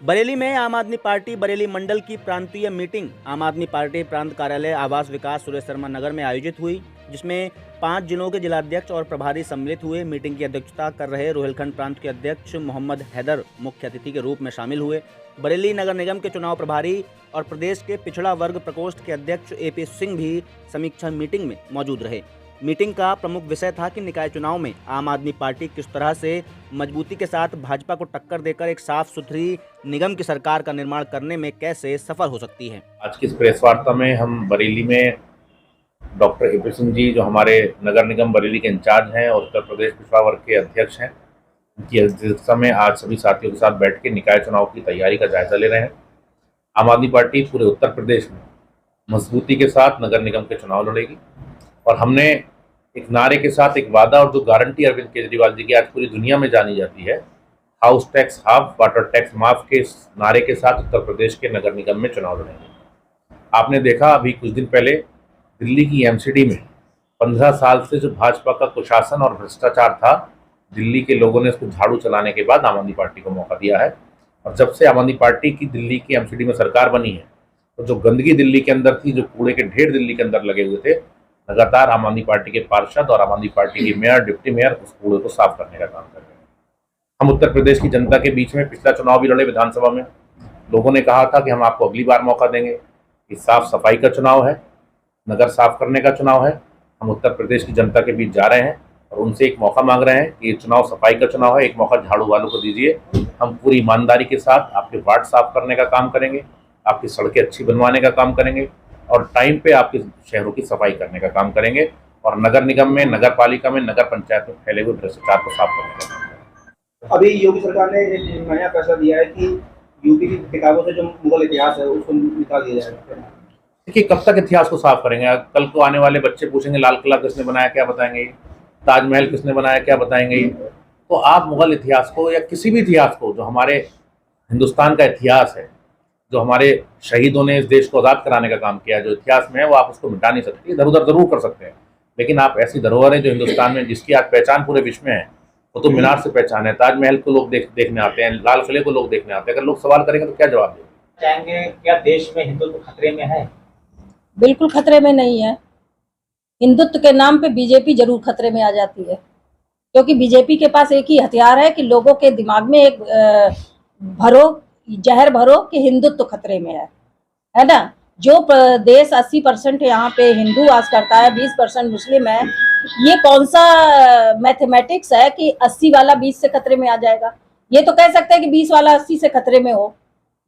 बरेली में आम आदमी पार्टी बरेली मंडल की प्रांतीय मीटिंग आम आदमी पार्टी प्रांत कार्यालय आवास विकास सुरेश शर्मा नगर में आयोजित हुई, जिसमें 5 जिलों के जिलाध्यक्ष और प्रभारी सम्मिलित हुए। मीटिंग की अध्यक्षता कर रहे रोहिलखंड प्रांत के अध्यक्ष मोहम्मद हैदर मुख्य अतिथि के रूप में शामिल हुए। बरेली नगर निगम के चुनाव प्रभारी और प्रदेश के पिछड़ा वर्ग प्रकोष्ठ के अध्यक्ष AP सिंह भी समीक्षा मीटिंग में मौजूद रहे। मीटिंग का प्रमुख विषय था कि निकाय चुनाव में आम आदमी पार्टी किस तरह से मजबूती के साथ भाजपा को टक्कर देकर एक साफ सुथरी निगम की सरकार का निर्माण करने में कैसे सफल हो सकती है। आज की इस प्रेस वार्ता में हम बरेली में डॉक्टर AP सिंह जी, जो हमारे नगर निगम बरेली के इंचार्ज हैं और उत्तर प्रदेश पिछड़ा वर्ग के अध्यक्ष हैं, उनकी अध्यक्षता में आज सभी साथियों के साथ बैठ के निकाय चुनाव की तैयारी का जायजा ले रहे हैं। आम आदमी पार्टी पूरे उत्तर प्रदेश में मजबूती के साथ नगर निगम के चुनाव लड़ेगी और हमने एक नारे के साथ एक वादा और जो गारंटी अरविंद केजरीवाल जी की आज पूरी दुनिया में जानी जाती है, house tax half, water tax माफ के नारे के साथ उत्तर प्रदेश के नगर निगम में चुनाव लड़ेंगे। आपने देखा अभी कुछ दिन पहले दिल्ली की MCD में 15 साल से जो भाजपा का कुशासन और भ्रष्टाचार था, दिल्ली के लोगों ने उसको झाड़ू चलाने के बाद आम आदमी पार्टी को मौका दिया है। और जब से आम आदमी पार्टी की दिल्ली की MCD में सरकार बनी है, तो जो गंदगी दिल्ली के अंदर थी, जो कूड़े के ढेर दिल्ली के अंदर लगे हुए थे, लगातार आम आदमी पार्टी के पार्षद और आम आदमी पार्टी के मेयर, डिप्टी मेयर उस कूड़े को साफ करने का काम कर रहे हैं। हम उत्तर प्रदेश की जनता के बीच में पिछला चुनाव भी लड़े विधानसभा में, लोगों ने कहा था कि हम आपको अगली बार मौका देंगे। ये साफ सफाई का चुनाव है, नगर साफ करने का चुनाव है। हम उत्तर प्रदेश की जनता के बीच जा रहे हैं और उनसे एक मौका मांग रहे हैं कि ये चुनाव सफाई का चुनाव है, एक मौका झाड़ू वालों को दीजिए। हम पूरी ईमानदारी के साथ आपके वार्ड साफ करने का काम करेंगे, आपकी सड़कें अच्छी बनवाने का काम करेंगे और टाइम पे आपके शहरों की सफाई करने का काम करेंगे और नगर निगम में, नगर पालिका में, नगर पंचायत में फैले हुए भ्रष्टाचार को साफ करने का काम करेंगे। अभी योगी सरकार ने एक नया फैसला दिया है कि यूपी की किताबों से जो मुगल इतिहास है उसको निकाल दिया जाएगा। देखिए, कब तक इतिहास को साफ करेंगे? कल को आने वाले बच्चे पूछेंगे लाल किला किसने बनाया, क्या बताएंगे? ताजमहल किसने बनाया, क्या बताएंगे? तो आप मुगल इतिहास को या किसी भी इतिहास को, जो हमारे हिंदुस्तान का इतिहास है, जो हमारे शहीदों ने इस देश को आज़ाद कराने का काम किया, जो इतिहास में है, वो आप उसको मिटा नहीं सकते। इधर उधर जरूर कर सकते हैं, लेकिन आप ऐसी धरोहरें जो हिंदुस्तान में, जिसकी आज पहचान पूरे विश्व में है, वो तो मीनार से पहचान है। ताजमहल को लोग देखने आते हैं, लाल किले को लोग देखने आते हैं। अगर लोग सवाल करेंगे तो क्या जवाब देंगे? चाहेंगे क्या देश में हिंदुत्व खतरे में है? बिल्कुल खतरे में नहीं है। हिंदुत्व के नाम पे बीजेपी जरूर खतरे में आ जाती है, क्योंकि बीजेपी के पास एक ही हथियार है कि लोगों के दिमाग में एक जहर भरो कि हिंदुत्व खतरे में है ना। जो देश 80% यहाँ पे हिंदू वास करता है, 20% मुस्लिम है, ये कौन सा मैथमेटिक्स है कि 80 वाला 20 से खतरे में आ जाएगा? ये तो कह सकते हैं कि 20 वाला 80 से खतरे में हो,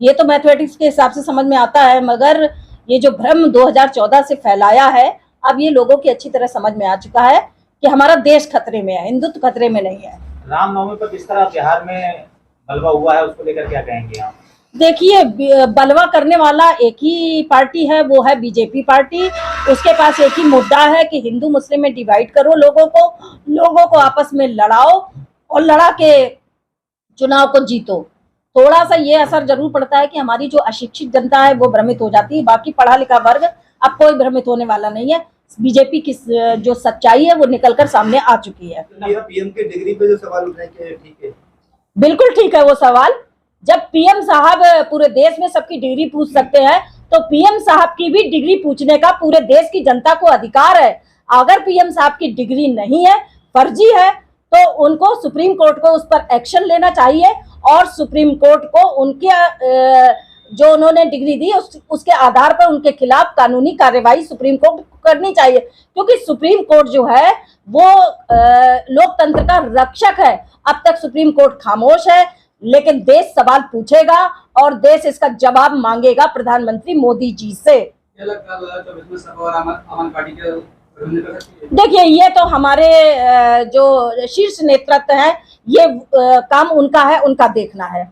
ये तो मैथमेटिक्स के हिसाब से समझ में आता है। मगर ये जो भ्रम 2014 से फैलाया है, अब ये लोगों की अच्छी तरह समझ में आ चुका है कि हमारा देश खतरे में है, हिंदुत्व खतरे में नहीं है। रामनवमी पर जिस तरह बिहार में बलवा हुआ है, उसको लेकर क्या कहेंगे आप? देखिए, बलवा करने वाला एक ही पार्टी है, वो है बीजेपी पार्टी। उसके पास एक ही मुद्दा है कि हिंदू मुस्लिम में डिवाइड करो लोगों को आपस में लड़ाओ और लड़ा के चुनाव को जीतो। थोड़ा सा ये असर जरूर पड़ता है कि हमारी जो अशिक्षित जनता है वो भ्रमित हो जाती है, बाकी पढ़ा लिखा वर्ग अब कोई भ्रमित होने वाला नहीं है। बीजेपी की जो सच्चाई है वो निकलकर सामने आ चुकी है। PM की डिग्री पे जो सवाल उठ रहे हैं, ठीक है? बिल्कुल ठीक है वो सवाल। जब PM साहब पूरे देश में सबकी डिग्री पूछ सकते हैं, तो PM साहब की भी डिग्री पूछने का पूरे देश की जनता को अधिकार है। अगर PM साहब की डिग्री नहीं है, फर्जी है, तो उनको सुप्रीम कोर्ट को उस पर एक्शन लेना चाहिए और सुप्रीम कोर्ट को उनके जो उन्होंने डिग्री दी उसके आधार पर उनके खिलाफ कानूनी कार्यवाही सुप्रीम कोर्ट करनी चाहिए, क्योंकि सुप्रीम कोर्ट जो है वो लोकतंत्र का रक्षक है। अब तक सुप्रीम कोर्ट खामोश है, लेकिन देश सवाल पूछेगा और देश इसका जवाब मांगेगा प्रधानमंत्री मोदी जी से। देखिए, ये तो हमारे जो शीर्ष नेतृत्व है, ये काम उनका है, उनका देखना है।